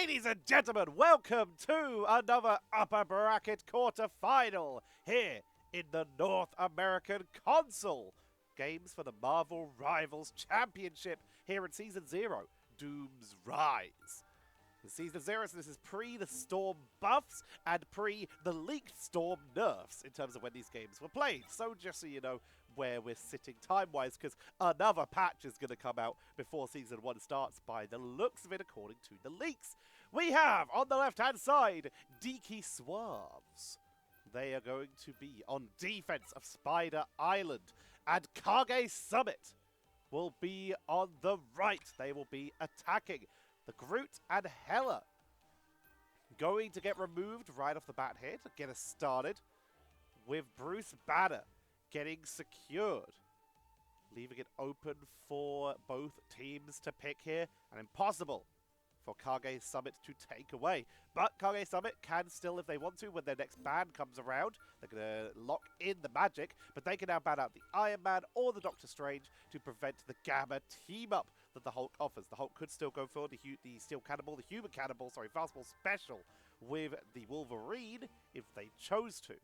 Ladies and gentlemen, welcome to another upper bracket quarterfinal here in the North American console. Games for the Marvel Rivals Championship here in Season 0, Doom's Rise. In Season 0, so this is pre the Storm buffs and pre the leaked Storm nerfs in terms of when these games were played. So just so you know where we're sitting time-wise, because another patch is going to come out before Season 1 starts by the looks of it according to the leaks. We have, on the left-hand side, Diki Suaves. They are going to be on defense of Spider Island. And Kage Summit will be on the right. They will be attacking. The Groot and Hela going to get removed right off the bat here to get us started, with Bruce Banner getting secured, leaving it open for both teams to pick here, and impossible for Kage Summit to take away. But Kage Summit can still, if they want to, when their next ban comes around, they're going to lock in the magic, but they can now ban out the Iron Man or the Doctor Strange to prevent the Gamma team-up that the Hulk offers. The Hulk could still go for the Steel Cannibal, the Human Cannibal, sorry, Fastball Special with the Wolverine if they chose to.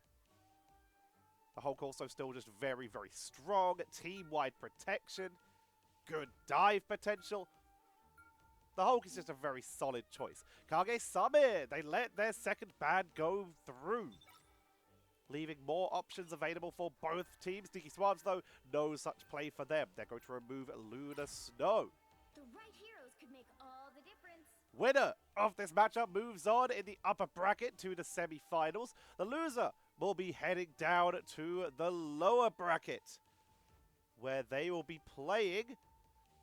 The Hulk also still just very, very strong, team-wide protection, good dive potential. The Hulk is just a very solid choice. Kage Summit, they let their second ban go through, leaving more options available for both teams. Diki Suaves, though, no such play for them. They're going to remove Lunar Snow. The right heroes could make all the difference. Winner of this matchup moves on in the upper bracket to the semi-finals. The loser will be heading down to the lower bracket, where they will be playing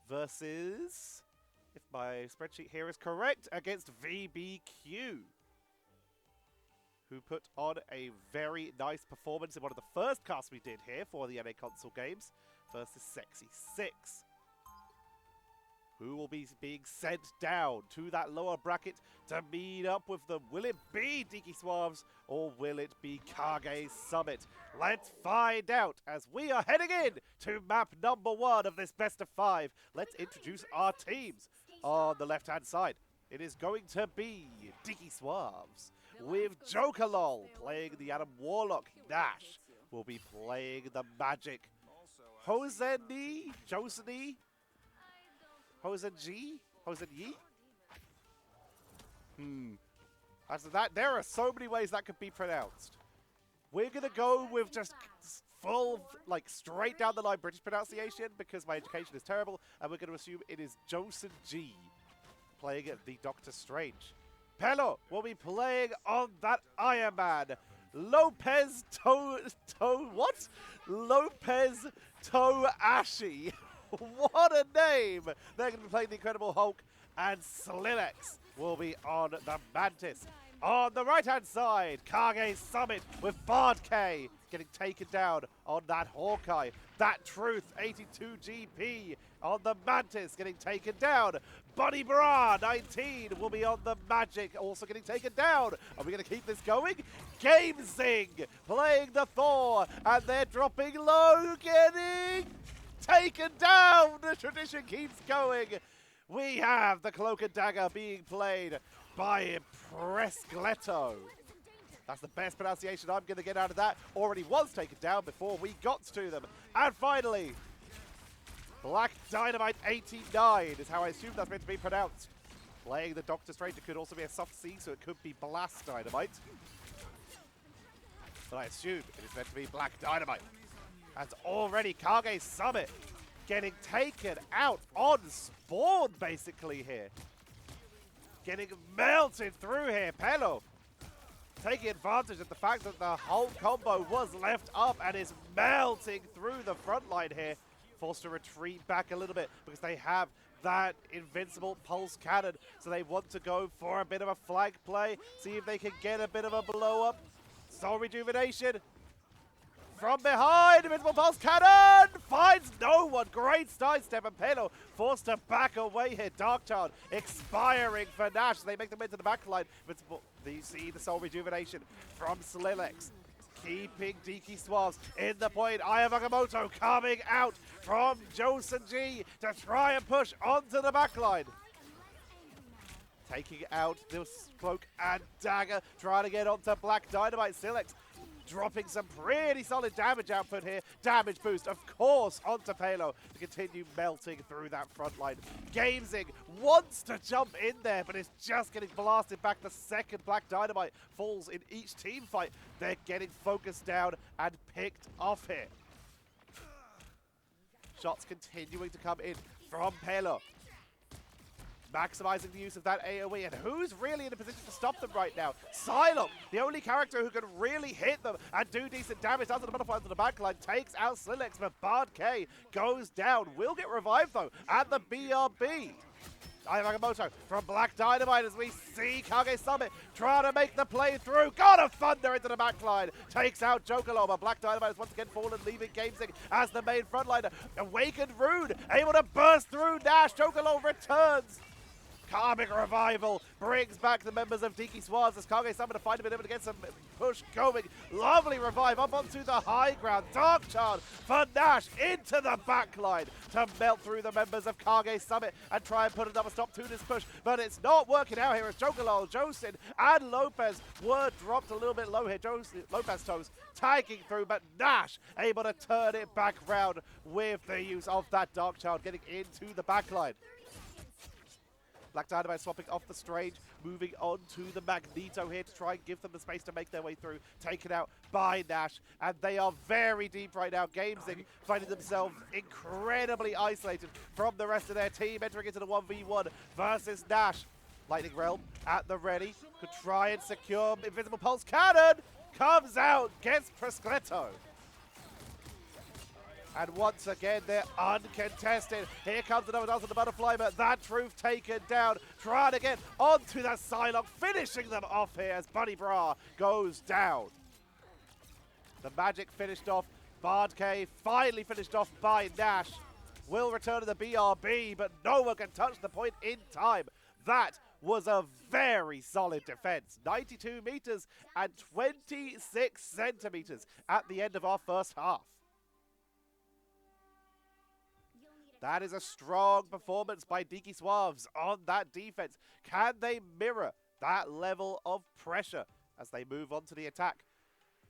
versus, if my spreadsheet here is correct, against VBQ, who put on a very nice performance in one of the first casts we did here for the NA console games versus Sexy 6, who will be being sent down to that lower bracket to meet up with them. Will it be Diki Suaves or will it be Kage Summit? Let's find out as we are heading in to map number 1 of this best of 5. Let's introduce our teams. On the left-hand side, it is going to be Diki Suaves with Jokerlol playing the Adam Warlock. Nash will be playing the Magic. Hosenyi? As to that, there are so many ways that could be pronounced. We're going to go with just full, like, straight down the line British pronunciation because my education is terrible, and we're going to assume it is Josenyi playing the Doctor Strange. Pelo will be playing on that Iron Man. Lopez Toashi. What a name! They're going to be playing the Incredible Hulk, and Slilex will be on the Mantis. On the right-hand side, Kage Summit with Bard K getting taken down on that Hawkeye. That Truth 82 GP on the Mantis getting taken down. Buddy Bra 19 will be on the Magic, also getting taken down. Are we going to keep this going? Game Zing playing the Thor, and they're dropping low, getting taken down. The tradition keeps going. We have the Cloak and Dagger being played by Presgletto. That's the best pronunciation I'm going to get out of that. Already was taken down before we got to them. And finally, Black Dynamite 89 is how I assume that's meant to be pronounced. Playing the Doctor Strange. It could also be a soft C, so it could be Blast Dynamite. But I assume it is meant to be Black Dynamite. And already Kage Summit getting taken out on spawn, basically, here. Getting melted through here. Pelo taking advantage of the fact that the whole combo was left up and is melting through the front line here. Forced to retreat back a little bit because they have that invincible pulse cannon. So they want to go for a bit of a flank play, see if they can get a bit of a blow up. Soul Rejuvenation from behind, invincible pulse cannon finds no one. Great sidestep, and Pelo forced to back away here. Darkchild expiring for Nash. They make them into the back line. You see the Soul Rejuvenation from Slilex, keeping Diki Suaves in the point. Aya Magamoto coming out from Josenyi to try and push onto the backline. taking out the Cloak and Dagger, trying to get onto Black Dynamite. Silex dropping some pretty solid damage output here. Damage boost, of course, onto Palo to continue melting through that front line. Gamezing wants to jump in there, but it's just getting blasted back. The second Black Dynamite falls in each team fight. They're getting focused down and picked off here. Shots continuing to come in from Palo. Maximizing the use of that AoE, and who's really in a position to stop them right now? Psylocke, the only character who can really hit them and do decent damage down to the butterfly to the backline, takes out Slilex, but Bard K goes down. Will get revived though at the BRB. Nagamoto from Black Dynamite as we see Kage Summit trying to make the play through. Got a thunder into the backline. Takes out Jokalo, but Black Dynamite is once again fallen, leaving Gamezing as the main frontliner. Awakened Rune, able to burst through Nash. Jokalo returns. Karmic Revival brings back the members of Diki Suaves as Kage Summon to find him and able to get some push going. Lovely revive up onto the high ground. Dark Charge for Nash into the backline to melt through the members of Kage Summit and try and put another stop to this push. But it's not working out here as Jokalol, Josin, and Lopez were dropped a little bit low here. Lopez toes tagging through, but Nash able to turn it back round with the use of that Dark Child, getting into the backline. Black Dynamite swapping off the Strange, moving on to the Magneto here to try and give them the space to make their way through. Taken out by Nash, and they are very deep right now. Gamezing finding themselves incredibly isolated from the rest of their team, entering into the 1v1 versus Nash. Lightning Realm at the ready, could try and secure Invisible Pulse Cannon, comes out, gets Proscletto. And once again, they're uncontested. Here comes another dance on the butterfly, but that truth taken down. Trying to get onto that Psylocke, finishing them off here as Bunny Bra goes down. The magic finished off. Bard K finally finished off by Nash. Will return to the BRB, but no one can touch the point in time. That was a very solid defense. 92 meters and 26 centimeters at the end of our first half. That is a strong performance by Diki Suaves on that defense. Can they mirror that level of pressure as they move on to the attack?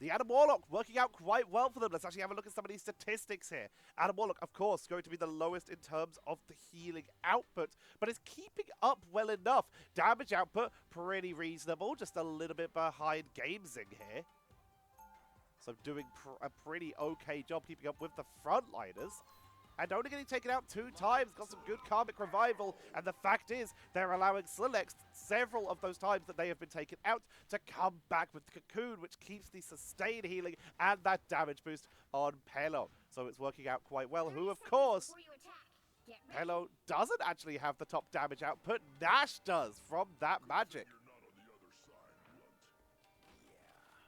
The Adam Warlock working out quite well for them. Let's actually have a look at some of these statistics here. Adam Warlock, of course, going to be the lowest in terms of the healing output, but is keeping up well enough. Damage output, pretty reasonable, just a little bit behind Gamezing here. So doing a pretty okay job keeping up with the frontliners. And only getting taken out 2 times, got some good Karmic Revival, and the fact is, they're allowing Slilex, several of those times that they have been taken out, to come back with the Cocoon, which keeps the sustained healing and that damage boost on Pelo. So it's working out quite well, who of course, Pelo doesn't actually have the top damage output, Nash does from that magic.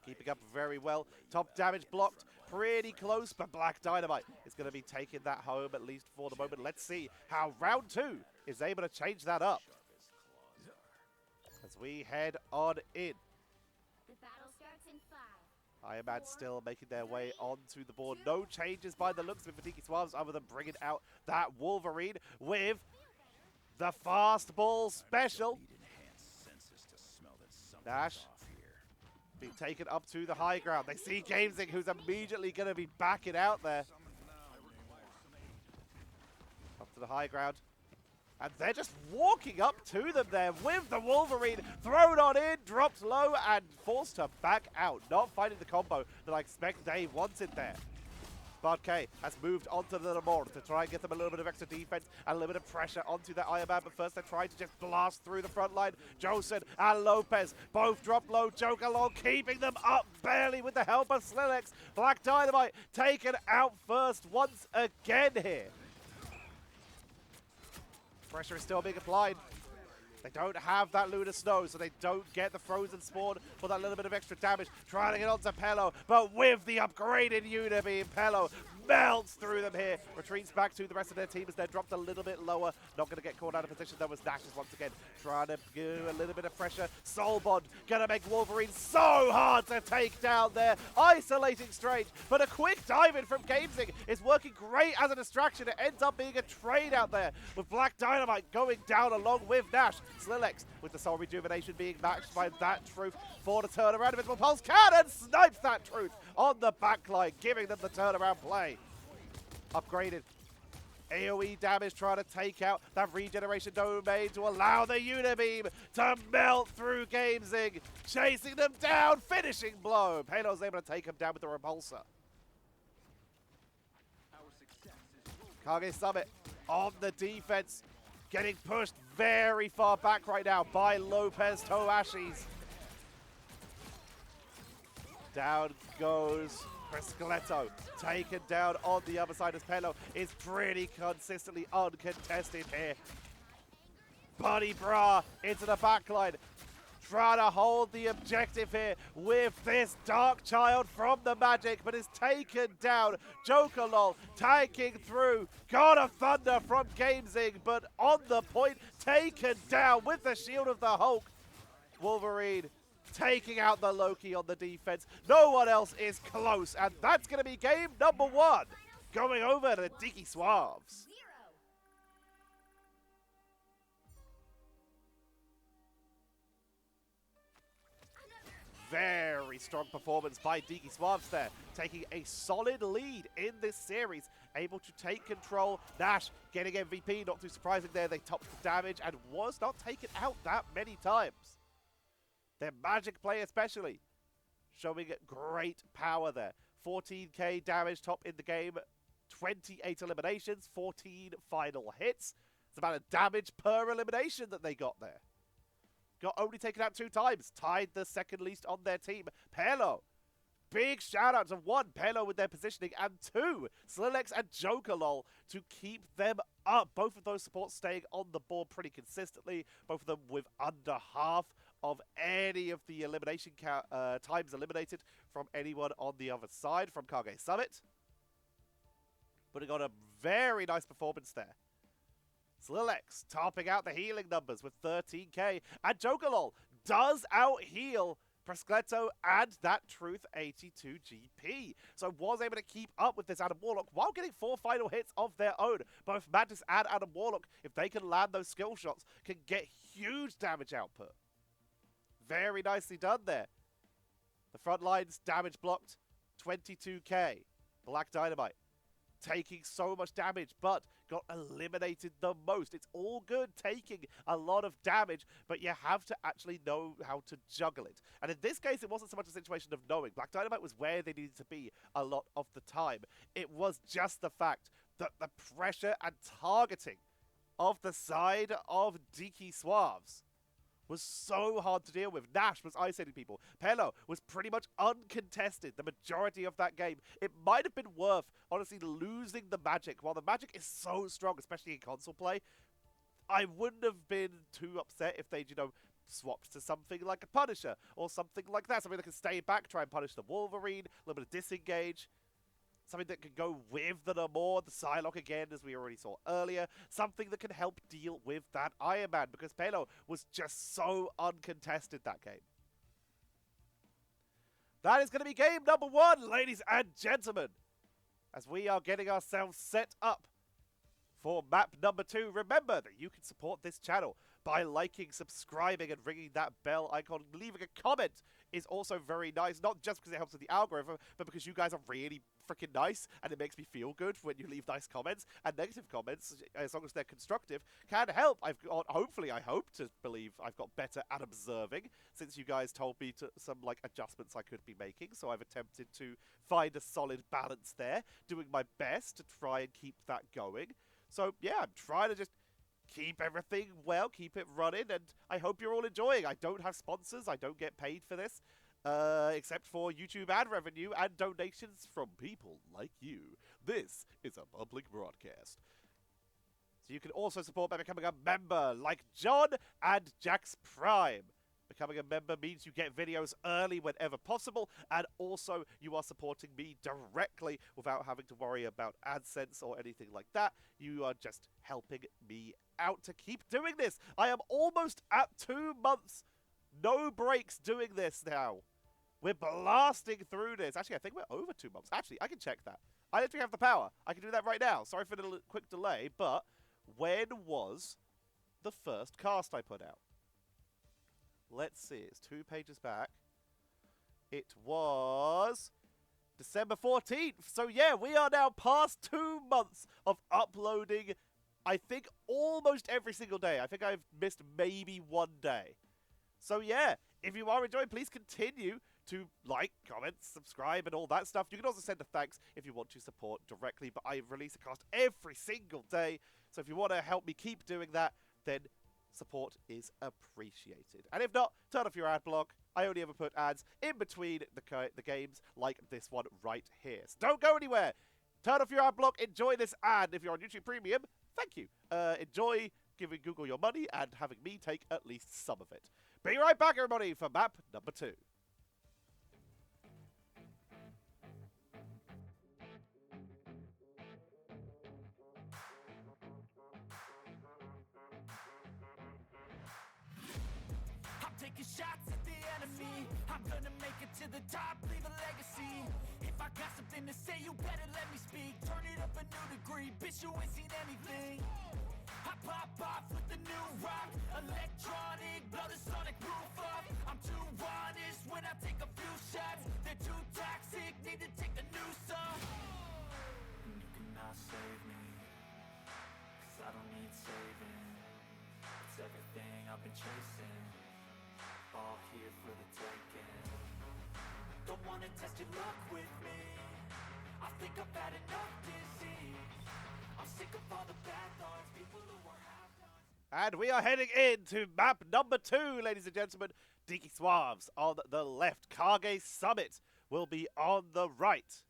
Keeping up very well, top damage blocked. Pretty close, but Black Dynamite is going to be taking that home, at least for the moment. Let's see how round 2 is able to change that up. As we head on in. The battle starts in 5. Iron Man still making their way onto the board. No changes by the looks of it for Diki Suaves other than bringing out that Wolverine with the fastball special. Nash being taken up to the high ground. They see Gamezing, who's immediately going to be backing out there. Up to the high ground. And they're just walking up to them there with the Wolverine thrown on in, dropped low, and forced to back out. Not finding the combo that I expect they wanted there. Bard K has moved onto the Lamont to try and get them a little bit of extra defense and a little bit of pressure onto that Iron Man, but first they're trying to just blast through the front line. Josin and Lopez both drop low. Jokalol keeping them up barely with the help of Slilex. Black Dynamite taken out first once again here. Pressure is still being applied. They don't have that Lunar Snow, so they don't get the Frozen Spawn for that little bit of extra damage. Trying to get onto Pelo, but with the upgraded Unibeam, Pelo melts through them here. Retreats back to the rest of their team as they're dropped a little bit lower. Not going to get caught out of position though as Dashes once again trying to do a little bit of pressure. Soulbond going to make Wolverine so hard to take down there. Isolating Strange, but a quick dive in from Gamesing is working great as a distraction. It ends up being a trade out there with Black Dynamite going down along with Nash. Slilex with the Soul Rejuvenation being matched by that Truth for the turnaround. Invisible Pulse Cannon snipes that Truth on the backline, giving them the turnaround play. Upgraded AoE damage trying to take out that regeneration domain to allow the Unibeam to melt through Gamesing, chasing them down, finishing blow. Palo's able to take him down with the Repulsor. Kage Summit on the defense, getting pushed very far back right now by Lopez Toashis. Down goes Prescaletto, taken down on the other side as Pelo is pretty consistently uncontested here. Buddy Bra into the backline, trying to hold the objective here with this Dark Child from the Magic, but is taken down. Joker Lol taking through. God of Thunder from Gamesing, but on the point, taken down with the Shield of the Hulk. Wolverine taking out the Loki on the defense. No one else is close, and that's going to be game number 1. Going over to Diki Suaves. Very strong performance by Diki Suaves there, taking a solid lead in this series, able to take control. Nash getting MVP, not too surprising there. They topped the damage and was not taken out that many times. Their Magic play especially, showing great power there. 14k damage top in the game, 28 eliminations, 14 final hits. It's about a damage per elimination that they got there. Got only taken out 2 times, tied the second least on their team. Pelo, big shout out to 1, Pelo with their positioning, and 2, Slilex and Joker Lol to keep them up. Both of those supports staying on the board pretty consistently, both of them with under half of any of the elimination times eliminated from anyone on the other side from Kage Summit. Putting on a very nice performance there. Slilex topping out the healing numbers with 13k, and Jokerlol does out-heal Prescaletto and that Truth 82 GP. So was able to keep up with this Adam Warlock while getting 4 final hits of their own. Both Mantis and Adam Warlock, if they can land those skill shots, can get huge damage output. Very nicely done there. The front lines damage blocked, 22k. Black Dynamite taking so much damage, but got eliminated the most. It's all good taking a lot of damage, but you have to actually know how to juggle it. And in this case, it wasn't so much a situation of knowing. Black Dynamite was where they needed to be a lot of the time. It was just the fact that the pressure and targeting of the side of Diki Suaves was so hard to deal with. Nash was isolating people. Pelo was pretty much uncontested the majority of that game. It might have been worth, honestly, losing the Magic. While the Magic is so strong, especially in console play, I wouldn't have been too upset if they'd, swapped to something like a Punisher or something like that. Something that can stay back, try and punish the Wolverine, a little bit of disengage. Something that can go with the Namor, the Psylocke again, as we already saw earlier. Something that can help deal with that Iron Man, because Pelo was just so uncontested that game. That is going to be game number 1, ladies and gentlemen, as we are getting ourselves set up for map number 2. Remember that you can support this channel by liking, subscribing, and ringing that bell icon. Leaving a comment is also very nice, not just because it helps with the algorithm, but because you guys are really freaking nice, and it makes me feel good when you leave nice comments. And negative comments, as long as they're constructive, can help. I've got, hopefully, I hope to believe I've got better at observing, since you guys told me some adjustments I could be making. So I've attempted to find a solid balance there, doing my best to try and keep that going. So yeah, I'm trying to just keep everything well, keep it running, and I hope you're all enjoying. I don't have sponsors, I don't get paid for this, except for YouTube ad revenue and donations from people like you. This is a public broadcast. So you can also support by becoming a member, like John and Jax Prime. Becoming a member means you get videos early whenever possible, and also you are supporting me directly without having to worry about AdSense or anything like that. You are just helping me out to keep doing this. I am almost at 2 months, no breaks doing this now. We're blasting through this. Actually, I think we're over 2 months. Actually, I can check that. I literally have the power. I can do that right now. Sorry for the quick delay, but when was the first cast I put out? Let's see. It's 2 pages back. It was December 14th. So yeah, we are now past 2 months of uploading, I think, almost every single day. I think I've missed maybe 1 day. So yeah, if you are enjoying, please continue to like, comment, subscribe, and all that stuff. You can also send a thanks if you want to support directly, but I release a cast every single day. So if you want to help me keep doing that, then support is appreciated. And if not, turn off your ad block. I only ever put ads in between the games, like this one right here. So don't go anywhere. Turn off your ad block. Enjoy this ad. If you're on YouTube Premium, thank you. Enjoy giving Google your money and having me take at least some of it. Be right back, everybody, for map number 2. Taking shots at the enemy. I'm gonna make it to the top, leave a legacy. If I got something to say, you better let me speak. Turn it up a new degree, bitch, you ain't seen anything. I pop off with the new rock, electronic, blow the sonic roof up. I'm too honest when I take a few shots. They're too toxic, need to take a new song. And you cannot save me, 'cause I don't need saving. It's everything I've been chasing, all here for the taking. Don't wanna test your luck with me, I think I've had enough disease. I'm sick of all the bad thoughts, people who are half-nots. And we are heading into map number 2, ladies and gentlemen. Diki Suaves on the left. Kage Summit will be on the right.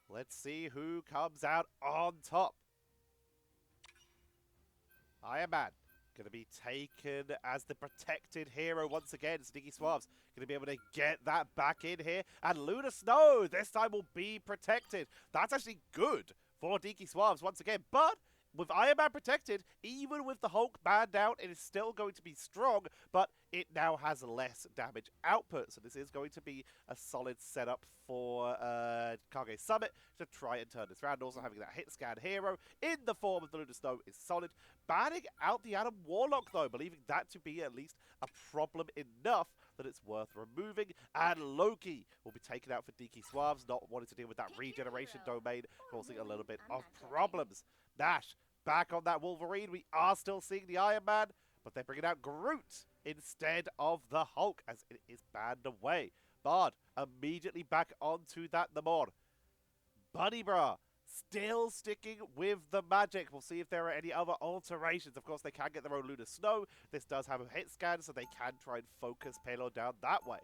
Let's see who comes out on top. Iron Man going to be taken as the protected hero once again. So Diki Suaves going to be able to get that back in here. And Luna Snow this time will be protected. That's actually good for Diki Suaves once again. But with Iron Man protected, even with the Hulk banned out, it is still going to be strong, but it now has less damage output. So this is going to be a solid setup for Kage Summit to try and turn this around. Also having that hit scan hero in the form of the Luna Snow is solid. Banning out the Adam Warlock, though, believing that to be at least a problem enough that it's worth removing. And Loki will be taken out for Diki Suaves, not wanting to deal with that regeneration domain, causing a little bit of problems. Nash back on that Wolverine. We are still seeing the Iron Man, but they're bringing out Groot instead of the Hulk as it is banned away. Bard immediately back onto that Namor. Bunny Bra still sticking with the magic. We'll see if there are any other alterations. Of course, they can get their own Luna Snow. This does have a hit scan, so they can try and focus payload down that way.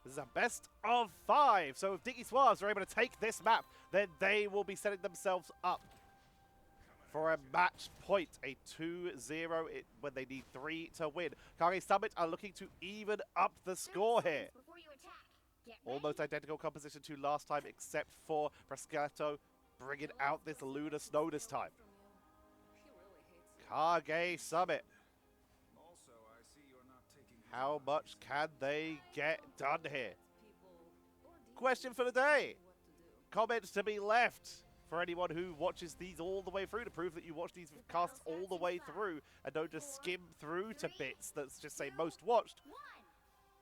This is a best of 5. So if Diki Suaves are able to take this map, then they will be setting themselves up for a match point, a 2-0 when they need 3 to win. Kage Summit are looking to even up the score here. Almost identical composition to last time, except for Frascato bringing out this Luna Snow this time. Kage Summit. How much can they get done here? Question for the day. Comments to be left for anyone who watches these all the way through to prove that you watch these casts all the way through and don't just skim through to bits that's just say most watched.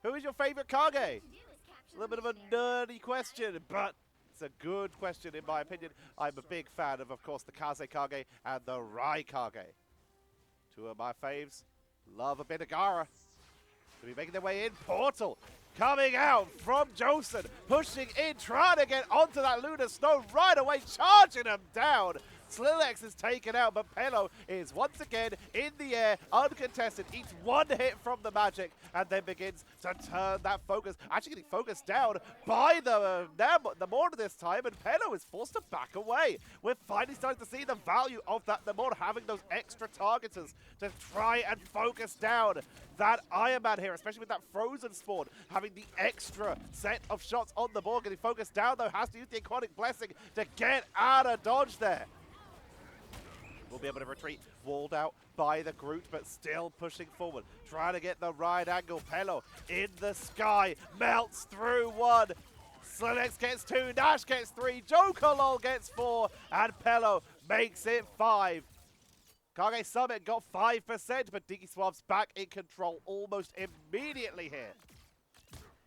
Who is your favorite Kage? A little bit of a nerdy question, but it's a good question in my opinion. I'm a big fan of course, the Kaze Kage and the Rai Kage. 2 of my faves. Love a bit of Gara. To be making their way in. Portal coming out from Joseph, pushing in, trying to get onto that Luna Snow right away, charging them down. Slilex is taken out, but Pelo is once again in the air, uncontested, eats one hit from the magic, and then begins to turn that focus. Actually getting focused down by the Namor this time, and Pelo is forced to back away. We're finally starting to see the value of that Namor having those extra targeters to try and focus down that Iron Man here, especially with that frozen spawn, having the extra set of shots on the board. Getting focused down though, has to use the Aquatic Blessing to get out of dodge there. Will be able to retreat, walled out by the Groot, but still pushing forward, trying to get the right angle. Pelo in the sky, melts through one. Slilex gets 2, Nash gets 3, Jokolol gets 4, and Pelo makes it 5. Kage Summit got 5%, but Diki Suaves back in control almost immediately here.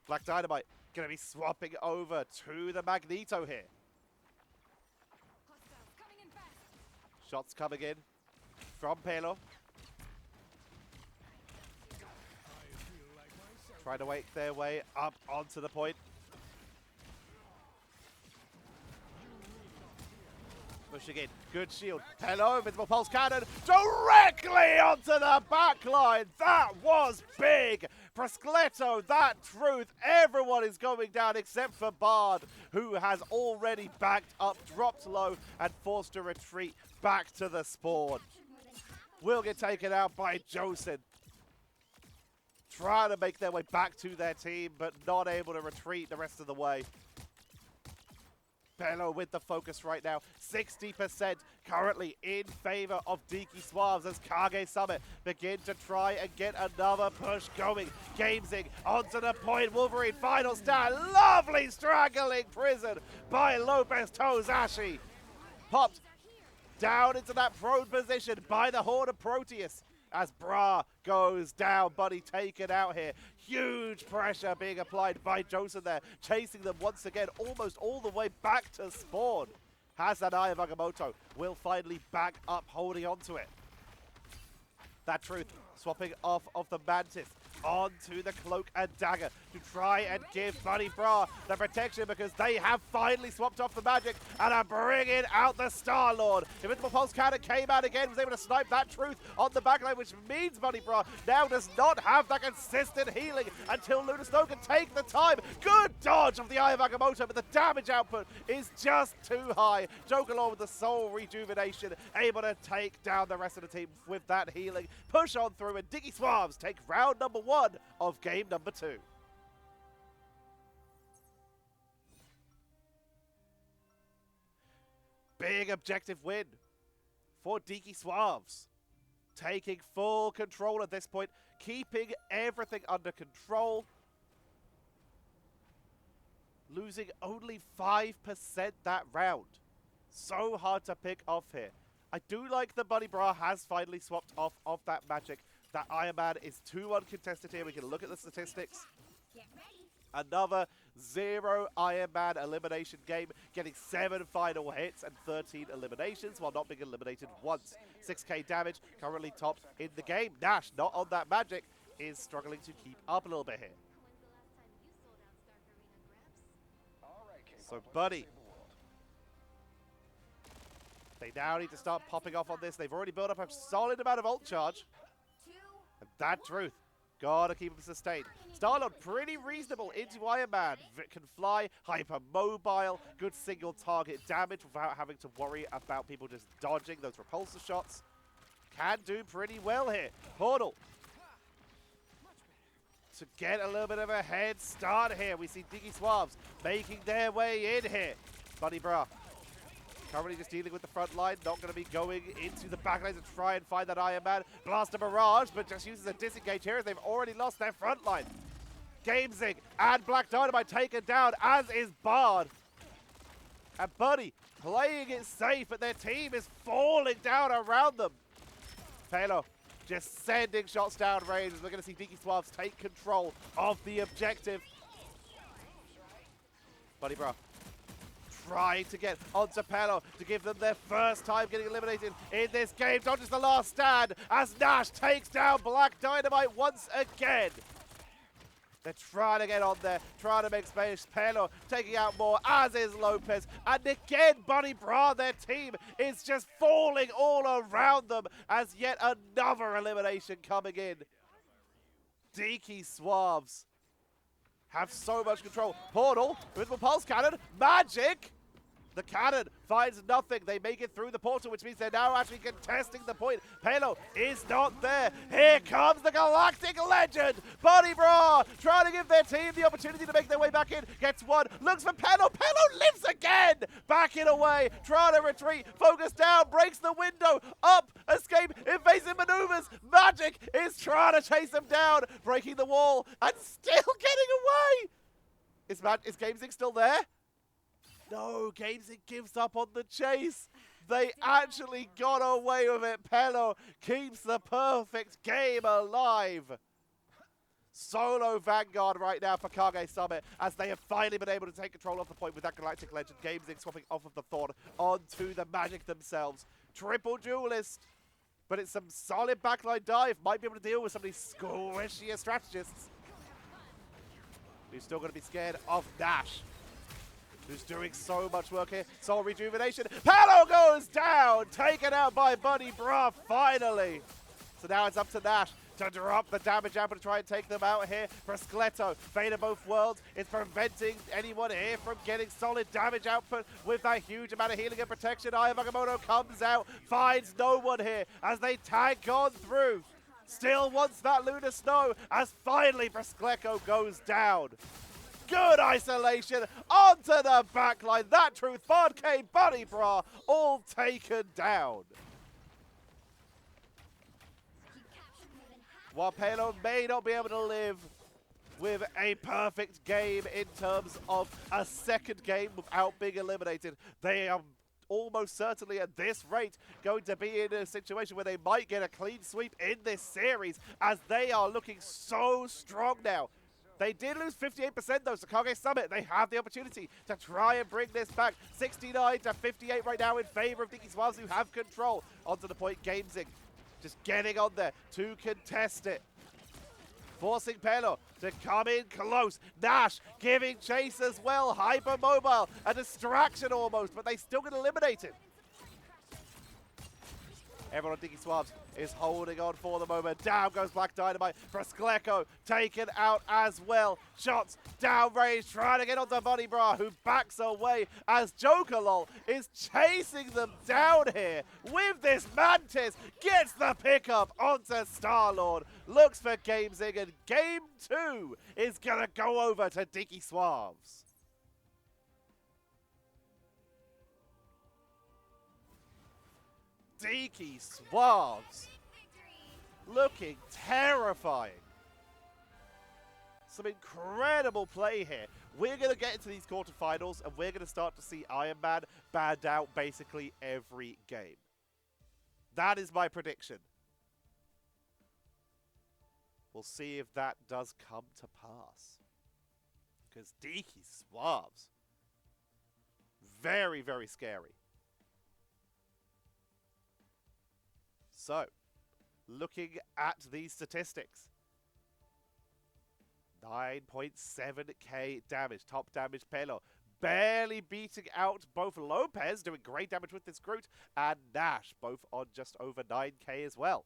Black Dynamite going to be swapping over to the Magneto here. Shots coming in from Pelo. Trying to wake their way up onto the point. Pushing in, good shield. Pelo, Invisible Pulse Cannon, directly onto the backline. That was big. Proscletto, that truth. Everyone is going down except for Bard, who has already backed up, dropped low, and forced to retreat back to the spawn. Will get taken out by Josin. Trying to make their way back to their team, but not able to retreat the rest of the way. Pelo with the focus right now, 60% currently in favor of Diki Suaves as Kage Summit begin to try and get another push going. Gamesing onto the point, Wolverine final stand, lovely straggling prison by Lopez Tozashi. Popped down into that prone position by the Horde of Proteus as Bra goes down. Buddy taken out here. Huge pressure being applied by Josin there, chasing them once again almost all the way back to spawn. Has that Eye of Agamotto, will finally back up, holding on to it. That truth swapping off of the Mantis onto the Cloak and Dagger to try and give Buddy Bra the protection, because they have finally swapped off the magic and are bringing out the Star-Lord. Invincible Pulse Cannon came out again, was able to snipe that truth on the backline, which means Buddy Bra now does not have that consistent healing until Luna Snow can take the time. Good dodge of the Eye of Agamotto, but the damage output is just too high. Jokolol with the soul rejuvenation, able to take down the rest of the team with that healing. Push on through, and Diki Suaves take round number 1 of game number 2. Big objective win for Diki Suaves. Taking full control at this point, keeping everything under control. Losing only 5% that round. So hard to pick off here. I do like that Buddy Bra has finally swapped off of that magic. That Iron Man is 2 uncontested here. We can look at the statistics. Another 0 Iron Man elimination game, getting 7 final hits and 13 eliminations while not being eliminated once. 6k damage, currently top in the game. Nash, not on that magic, is struggling to keep up a little bit here. So Buddy, they now need to start popping off on this. They've already built up a solid amount of ult charge. And that truth, gotta keep him sustained. Star-Lord pretty reasonable into Iron Man. Can fly, hyper-mobile, good single target damage without having to worry about people just dodging those repulsor shots. Can do pretty well here. Portal to get a little bit of a head start here. We see Diki Suaves making their way in here. Buddy Bra currently just dealing with the front line, not going to be going into the back line to try and find that Iron Man. Blaster Barrage, but just uses a disengage here as they've already lost their front line. Gamesing and Black Dynamite taken down, as is Bard. And Buddy playing it safe, but their team is falling down around them. Pelo just sending shots down range as we're going to see Diki Suaves take control of the objective. Buddy Bra trying to get onto Pelo to give them their first time getting eliminated in this game. Dodges the last stand as Nash takes down Black Dynamite once again. They're trying to get on there, trying to make space. Pelo taking out more, as is Lopez. And again, Bunny Bra, their team, is just falling all around them as yet another elimination coming in. Diki Suaves have so much control. Portal, Invisible Pulse Cannon, Magic! The cannon finds nothing. They make it through the portal, which means they're now actually contesting the point. Pelo is not there. Here comes the Galactic Legend. Bunny Bra trying to give their team the opportunity to make their way back in. Gets one, looks for Pelo. Pelo lives again. Backing away, trying to retreat. Focus down, breaks the window. Up, escape, invasive maneuvers. Magic is trying to chase him down. Breaking the wall and still getting away. Is Gamesig still there? No, Gamesig gives up on the chase. They actually got away with it. Pelo keeps the perfect game alive. Solo Vanguard right now for Kage Summit as they have finally been able to take control of the point with that Galactic Legend. Gamesig swapping off of the Thorn onto the Magic themselves. Triple Duelist, but it's some solid backline dive. Might be able to deal with some of these squishier strategists. Who's still going to be scared of Nash, who's doing so much work here. Soul Rejuvenation. Pelo goes down! Taken out by Bunny Bra, finally. So now it's up to Nash to drop the damage out and try and take them out here. For Skeleto, Fate of Both Worlds is preventing anyone here from getting solid damage output with that huge amount of healing and protection. Aya Magamoto comes out, finds no one here as they tag on through. Still wants that Lunar Snow as finally Skeleto goes down. Good isolation onto the backline. That Truth, Bardcade, Bunny Bra, all taken down. While Pelo may not be able to live with a perfect game in terms of a second game without being eliminated, they are almost certainly at this rate going to be in a situation where they might get a clean sweep in this series as they are looking so strong now. They did lose 58% though, so Kage Summit, they have the opportunity to try and bring this back. 69 to 58 right now in favor of Diki Suaves, who have control. Onto the point, Gamesig just getting on there to contest it. Forcing Pelo to come in close. Nash giving chase as well. Hypermobile, a distraction almost, but they still get eliminated. Everyone on Diki Suaves is holding on for the moment. Down goes Black Dynamite for Skeleto, taken out as well. Shots downrange, trying to get onto Bunny Bra, who backs away as Jokerlol is chasing them down here with this Mantis. Gets the pickup onto Star-Lord. Looks for Gamesig, and Game 2 is going to go over to Diki Suaves. Diki Suaves looking terrifying. Some incredible play here. We're going to get into these quarterfinals and we're going to start to see Iron Man banned out basically every game. That is my prediction. We'll see if that does come to pass. Because Diki Suaves, very, very scary. So, looking at these statistics. 9.7k damage, top damage Pelo. Barely beating out both Lopez, doing great damage with this Groot, and Nash, both on just over 9k as well.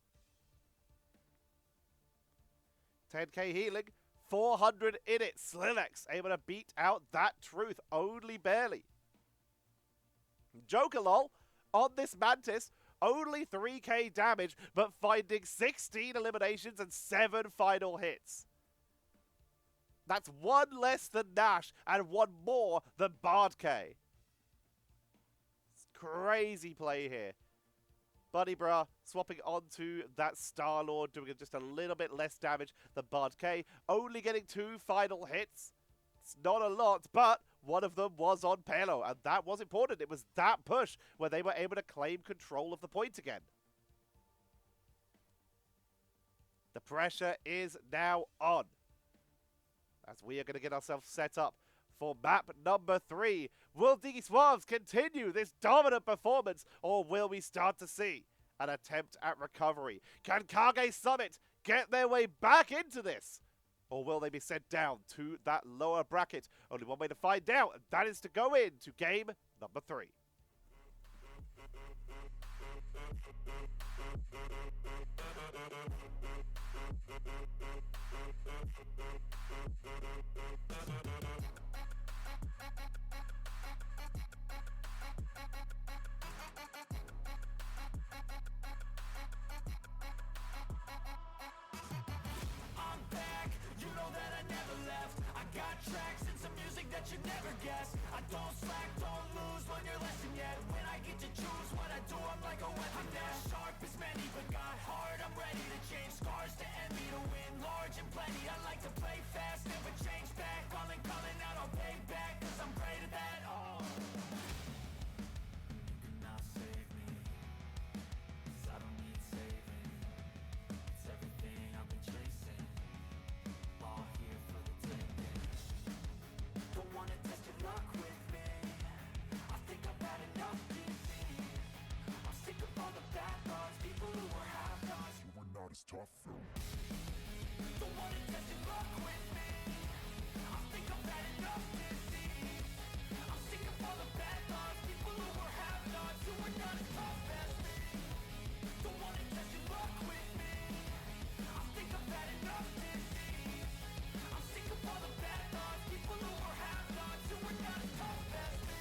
10k healing, 400 in it. Slilex able to beat out that Truth, only barely. Jokerlol on this Mantis, only 3k damage, but finding 16 eliminations and 7 final hits. That's one less than Nash and one more than Bardcade. It's crazy play here. Bunny Bra swapping onto that Star-Lord, doing just a little bit less damage than Bardcade. Only getting 2 final hits. It's not a lot, but one of them was on Pelo, and that was important. It was that push where they were able to claim control of the point again. The pressure is now on, as we are going to get ourselves set up for map number 3. Will Diki Suaves continue this dominant performance, or will we start to see an attempt at recovery? Can Kage Summit get their way back into this? Or will they be sent down to that lower bracket? Only one way to find out, and that is to go into game number 3. I'm back, you know that I never left. I got tracks and some music that you never guessed. I don't slack, don't lose, learn your lesson yet. When I get to choose what I do, I'm like a weapon. I'm not sharp as many, but got heart. I'm ready to change scars to envy, to win large and plenty. I like to play fast, never change back. Calling out, I'll pay back, cause I'm great at that. Oh, you cannot save me, cause I don't need saving. It's everything I've been chasing, all here for the taking. Don't wanna test your luck with me, I think I've had enough defeat. I'm sick of all the bad thoughts, people who were half-nots. You were not as tough, Phil. Don't wanna test your luck with me, I think I've had enough defeat. I'm sick of all the bad thoughts, people who were half-nots, who were not as tough as me. Don't wanna test your luck with me, I think I've had enough defeat. I'm sick of all the bad thoughts, people who were half-nots, who were not as tough as me.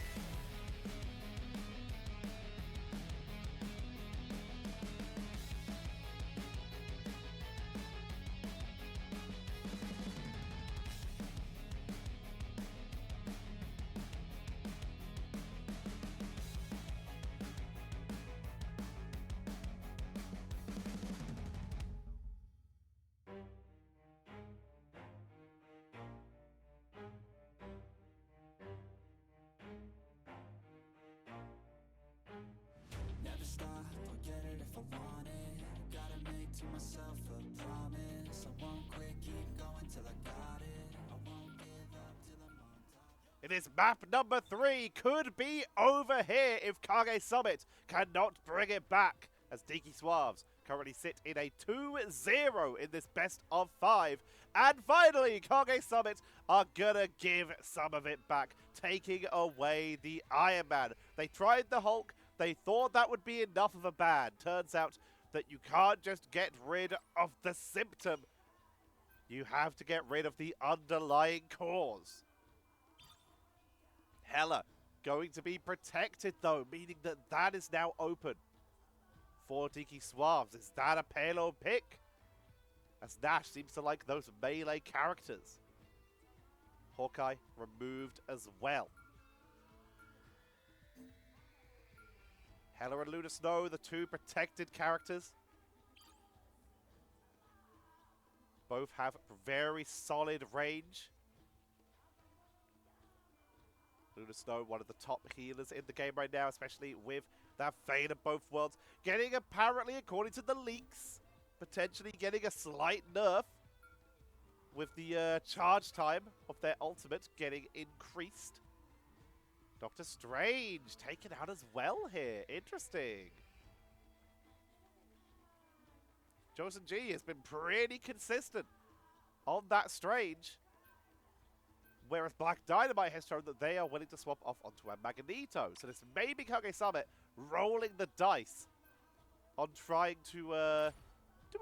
Never stop, I'll get it if I want it. Gotta make to myself a promise. I won't quit, keep going till I got it. I won't give up till I'm on top. It is map number 3. Could be over here if Kage Summit cannot bring it back, as Diki Suaves currently sit in a 2-0 in this best of 5. And finally, Kage Summit are gonna give some of it back, taking away the Iron Man. They tried the Hulk. They thought that would be enough of a ban. Turns out that you can't just get rid of the symptom. You have to get rid of the underlying cause. Hela going to be protected though, meaning that that is now open for Diki Suaves. Is that a payload pick? As Nash seems to like those melee characters. Hawkeye removed as well. Hela and Luna Snow, the 2 protected characters. Both have very solid range. Luna Snow, one of the top healers in the game right now, especially with that Fade of both worlds. Getting, apparently, according to the leaks, potentially getting a slight nerf with the charge time of their ultimate getting increased. Doctor Strange taken out as well here. Interesting. Josen G has been pretty consistent on that Strange. Whereas Black Dynamite has shown that they are willing to swap off onto a Magneto. So this may be Kage Summit rolling the dice on trying to do a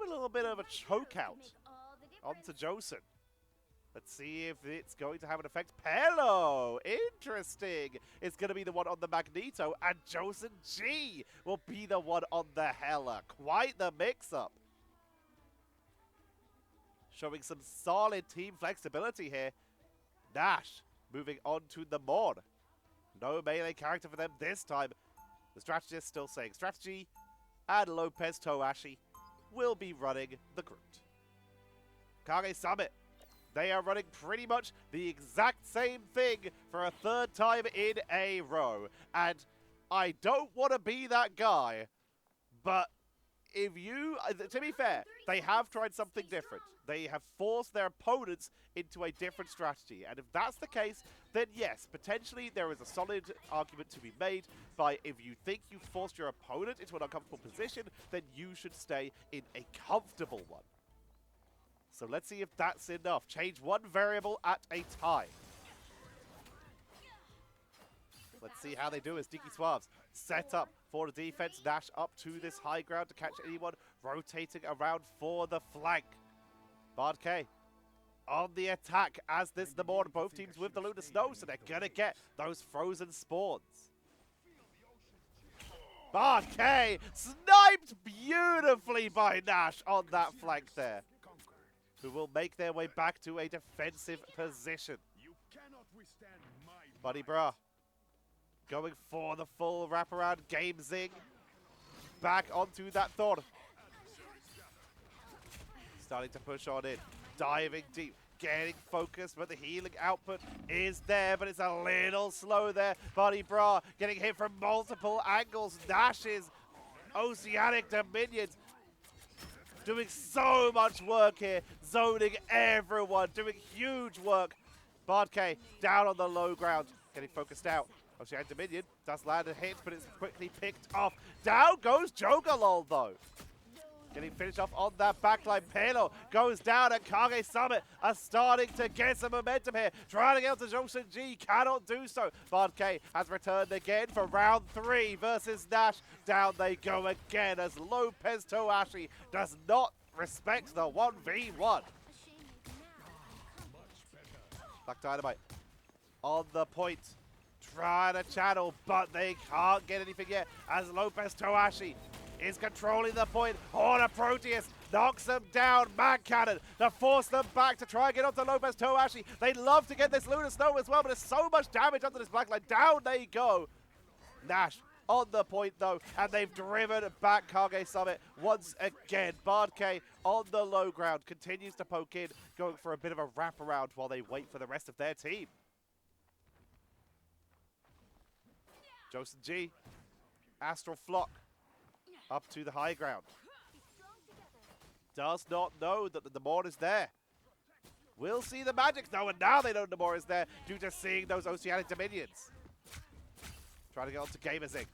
little bit of a choke out onto Josen. Let's see if it's going to have an effect. Pelo! Interesting! It's going to be the one on the Magneto, and Josen G will be the one on the Hela. Quite the mix-up. Showing some solid team flexibility here. Nash moving on to the Mod. No melee character for them this time. The strategist still saying strategy, and Lopez Toashi will be running the Groot. Kage Summit. They are running pretty much the exact same thing for a 3rd time in a row. And I don't want to be that guy, but if you, to be fair, they have tried something different. They have forced their opponents into a different strategy. And if that's the case, then yes, potentially there is a solid argument to be made by if you think you've forced your opponent into an uncomfortable position, then you should stay in a comfortable one. So let's see if that's enough. Change one variable at a time. Let's see how they do as Diki Suaves set up for the defense. Dash up to this high ground to catch anyone rotating around for the flank. Bard-K on the attack as this the board. Both teams with the Lunar Snow, so they're going to get those frozen spawns. Bard-K sniped beautifully by Nash on that flank there, who will make their way back to a defensive position. Buddy Bra going for the full wraparound game zing. Back onto that Thor. Starting to push on in. Diving deep. Getting focused, but the healing output is there, but it's a little slow there. Buddy Bra getting hit from multiple angles. Dashes. Oceanic Dominions doing so much work here. Zoning everyone. Doing huge work. Bard-K down on the low ground. Getting focused out. Oceanic Dominion does land a hit, but it's quickly picked off. Down goes Jokerlol, though. Getting finished off on that backline. Pelo goes down, and Kage Summit are starting to get some momentum here. Trying to get onto Josen G, cannot do so. Bard-K has returned again for round 3 versus Nash. Down they go again as Lopez Toashi does not respect the 1v1. Black Dynamite on the point. Trying to channel, but they can't get anything yet as Lopez Toashi is controlling the point. Horner Proteus knocks them down. Mag Cannon to force them back to try and get onto Lopez Toashi. They'd love to get this Lunar Snow as well, but there's so much damage onto this black line. Down they go. Nash on the point though, and they've driven back Kage Summit once again. Bard-K on the low ground continues to poke in, going for a bit of a wraparound while they wait for the rest of their team. Josen G, Astral Flock, up to the high ground. Does not know that the Namor is there. We'll see the magic though, and now they know Namor is there due to seeing those Oceanic Dominions. Trying to get onto Gamerzing,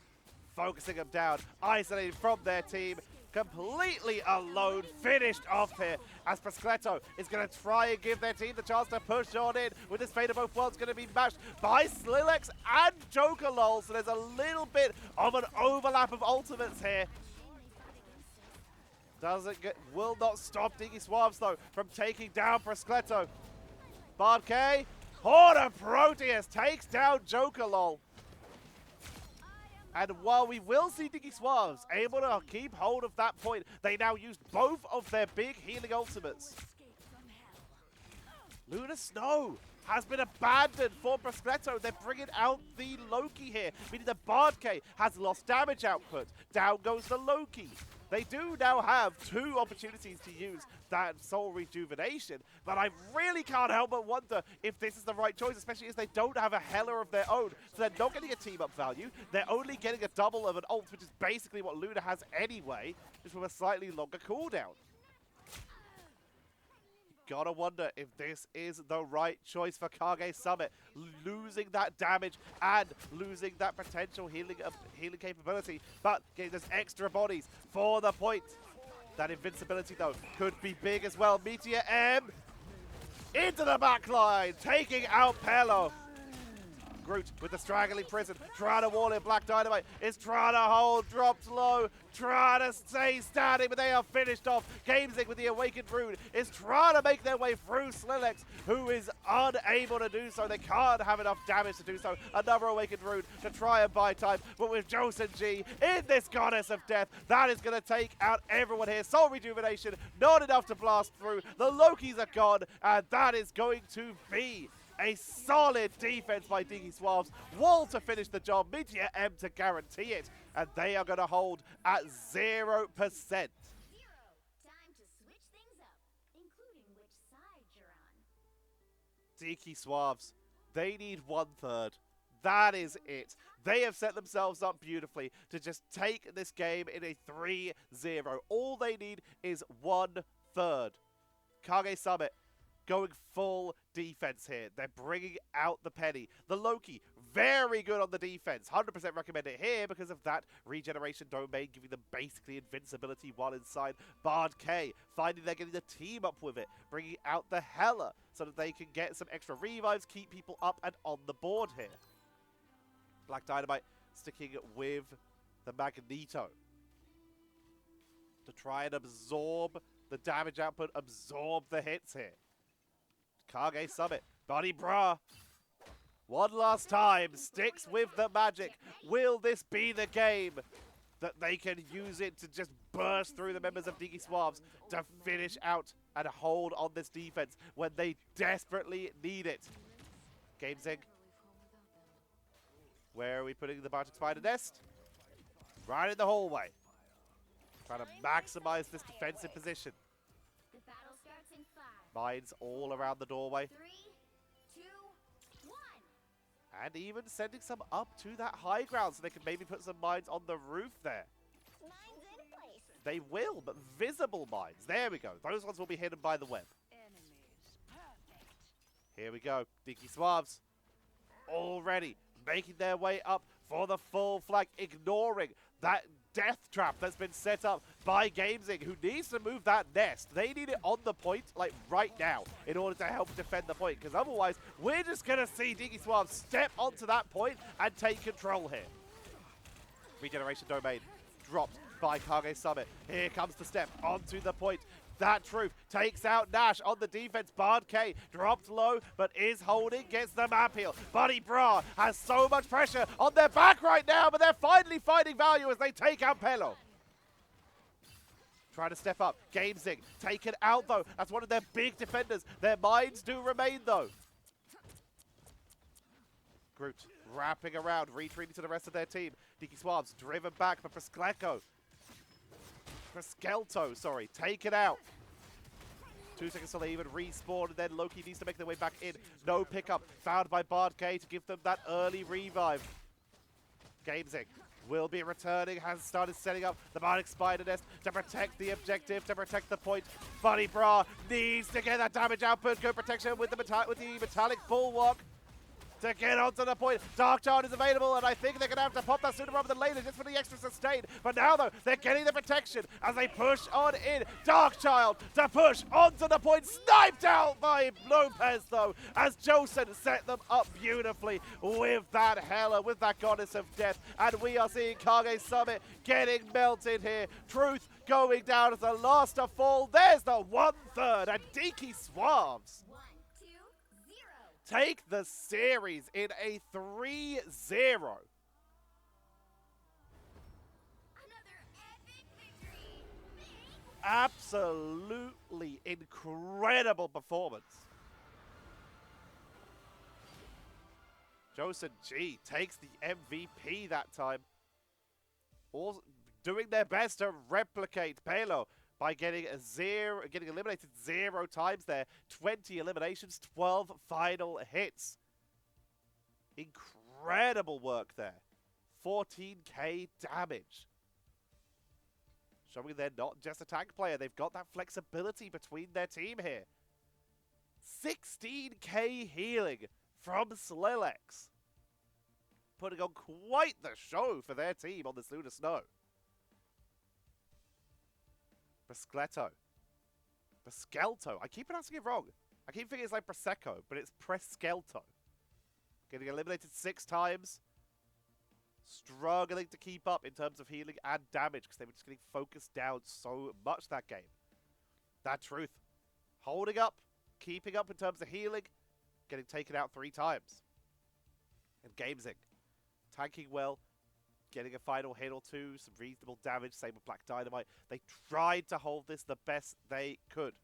focusing them down, isolated from their team. Completely alone, finished off here as Pascletto is going to try and give their team the chance to push on in with this Fate of Both Worlds going to be matched by Slilex and Jokerlol, so there's a little bit of an overlap of ultimates here. Will not stop Diki Suaves though from taking down Pascletto. Bard-K, Horner Proteus takes down Jokerlol. And while we will see Diki Suaves able to keep hold of that point, they now used both of their big healing ultimates. Lunar Snow has been abandoned for Pascletto. They're bringing out the Loki here, meaning the Bard-K has lost damage output. Down goes the Loki. They do now have 2 opportunities to use that Soul Rejuvenation, but I really can't help but wonder if this is the right choice, especially as they don't have a Heller of their own. So they're not getting a team-up value. They're only getting a double of an ult, which is basically what Luna has anyway, just with a slightly longer cooldown. Gotta wonder if this is the right choice for Kage Summit. Losing that damage and losing that potential healing capability, but getting those extra bodies for the point. That invincibility, though, could be big as well. Meteor M into the back line, taking out Pelo. Groot with the straggling prison, trying to wall in. Black Dynamite is trying to hold, dropped low, trying to stay standing, but they are finished off. Gamezig with the Awakened Rune is trying to make their way through Slilex, who is unable to do so. They can't have enough damage to do so. Another Awakened Rune to try and buy time, but with Josen G in this Goddess of Death, that is going to take out everyone here. Soul Rejuvenation, not enough to blast through. The Lokis are gone, and that is going to be a solid defense by Diki Suaves. Wall to finish the job. Meteor M to guarantee it. And they are going to hold at 0%. Time to switch things up, including which side you're on. Diki Suaves, they need 1/3. That is it. They have set themselves up beautifully to just take this game in a 3-0. All they need is 1/3. Kage Summit going full defense here. They're bringing out the Penny. The Loki, very good on the defense. 100% recommend it here because of that regeneration domain, giving them basically invincibility while inside. Bard K, finding they're getting the team up with it, bringing out the Hella so that they can get some extra revives, keep people up and on the board here. Black Dynamite sticking with the Magneto to try and absorb the damage output, absorb the hits here. Kage Summit, Buddy Bra, one last time, sticks with the magic. Will this be the game that they can use it to just burst through the members of Diki Suaves to finish out and hold on this defense when they desperately need it? Gamezing. Where are we putting the Bartek Spider Nest? Right in the hallway. Trying to maximize this defensive position. The battle starts in 5. Mines all around the doorway. 3, 2, 1. And even sending some up to that high ground so they can maybe put some mines on the roof there. Mine's in place. They will, but visible mines. There we go. Those ones will be hidden by the web. Enemies. Perfect. Here we go. Diki Suaves already making their way up for the full flank, ignoring that death trap that's been set up by Gamezing, who needs to move that nest. They need it on the point, like right now, in order to help defend the point, because otherwise, we're just going to see Diki Suaves step onto that point and take control here. Regeneration domain dropped by Kage Summit. Here comes the step onto the point. That Truth takes out Nash on the defense. Bard K dropped low, but is holding, gets the map heal. Buddy Bra has so much pressure on their back right now, but they're finally finding value as they take out Pelo. Trying to step up. Gamezing taken out though. That's one of their big defenders. Their mines do remain though. Groot wrapping around, retreating to the rest of their team. Diki Suaves driven back, but Preskelto, sorry, taken out. 2 seconds to leave and respawn, and then Loki needs to make their way back in. No pickup found by Bard K to give them that early revive. Gamezing will be returning, has started setting up the Bardic Spider Nest to protect the objective, to protect the point. Buddy Bra needs to get that damage output. Good protection with the metallic bulwark to get onto the point. Darkchild is available, and I think they're going to have to pop that sooner rather than later just for the extra sustain. But now, though, they're getting the protection as they push on in. Darkchild to push onto the point. Sniped out by Lopez, though, as Josen set them up beautifully with that Hela, with that Goddess of Death. And we are seeing Kage Summit getting melted here. Truth going down as the last to fall. There's the 1/3, and Diki Suaves 1, 2, 0. take the series in a 3-0. Another epic victory. Absolutely incredible performance. Josen G takes the MVP that time. Also doing their best to replicate Pelo by getting eliminated 0 times there. 20 eliminations, 12 final hits. Incredible work there. 14k damage. Showing they're not just a tank player. They've got that flexibility between their team here. 16k healing from Slilex. Putting on quite the show for their team on this Lunar Snow. Preskelto. I keep pronouncing it wrong. I keep thinking it's like Prosecco, but it's Preskelto. Getting eliminated 6 times. Struggling to keep up in terms of healing and damage because they were just getting focused down so much that game. That Truth. Holding up, keeping up in terms of healing, getting taken out 3 times. And Gamezing. Tanking well. Getting a final hit or 2, some reasonable damage, same with Black Dynamite. They tried to hold this the best they could.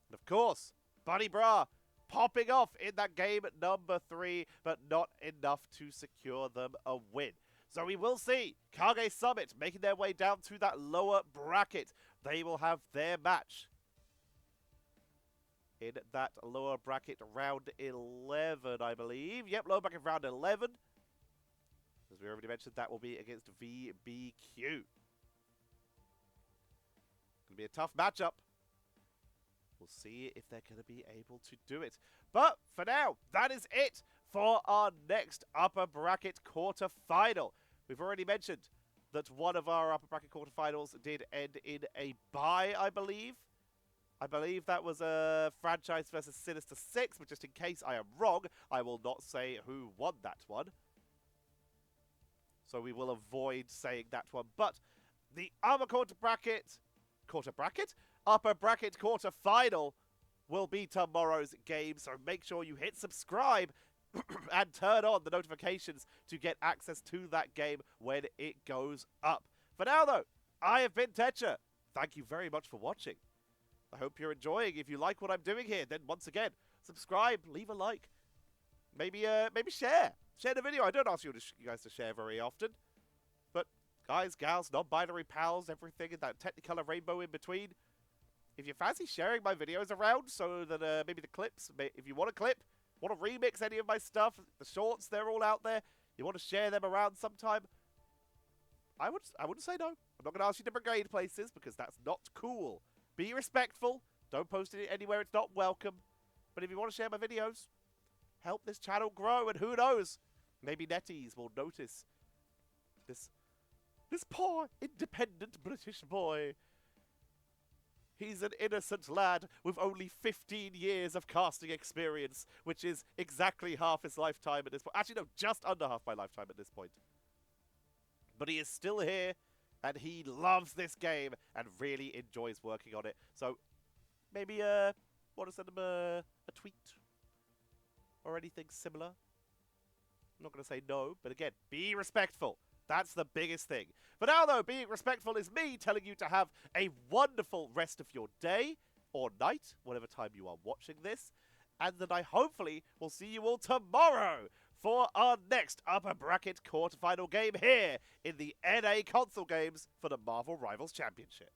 And of course, Buddy Bra popping off in that game at number 3, but not enough to secure them a win. So we will see Kage Summit making their way down to that lower bracket. They will have their match in that lower bracket round 11, I believe. Yep, lower bracket round 11. As we already mentioned, that will be against VBQ. Going to be a tough matchup. We'll see if they're going to be able to do it. But for now, that is it for our next upper bracket quarter-final. We've already mentioned that one of our upper bracket quarterfinals did end in a bye, I believe. I believe that was a Franchise versus Sinister 6, but just in case I am wrong, I will not say who won that one. So we will avoid saying that one. But the upper upper bracket quarterfinal will be tomorrow's game. So make sure you hit subscribe and turn on the notifications to get access to that game when it goes up. For now, though, I have been Tetcher. Thank you very much for watching. I hope you're enjoying. If you like what I'm doing here, then once again, subscribe, leave a like. Maybe share. Share the video. I don't ask you guys to share very often. But guys, gals, non-binary pals, everything in that Technicolor rainbow in between. If you fancy sharing my videos around so that maybe the clips, if you want a clip, want to remix any of my stuff, the shorts, they're all out there. You want to share them around sometime, I wouldn't say no. I'm not going to ask you to brigade places because that's not cool. Be respectful. Don't post it anywhere it's not welcome. But if you want to share my videos, help this channel grow, and who knows, maybe Netties will notice this poor, independent British boy. He's an innocent lad with only 15 years of casting experience, which is exactly half his lifetime at this point. Actually, no, just under half my lifetime at this point. But he is still here, and he loves this game and really enjoys working on it. So maybe want to send him a tweet or anything similar. I'm not going to say no, but again, be respectful. That's the biggest thing. For now, though, being respectful is me telling you to have a wonderful rest of your day or night, whatever time you are watching this, and that I hopefully will see you all tomorrow for our next upper bracket quarterfinal game here in the NA console games for the Marvel Rivals Championship.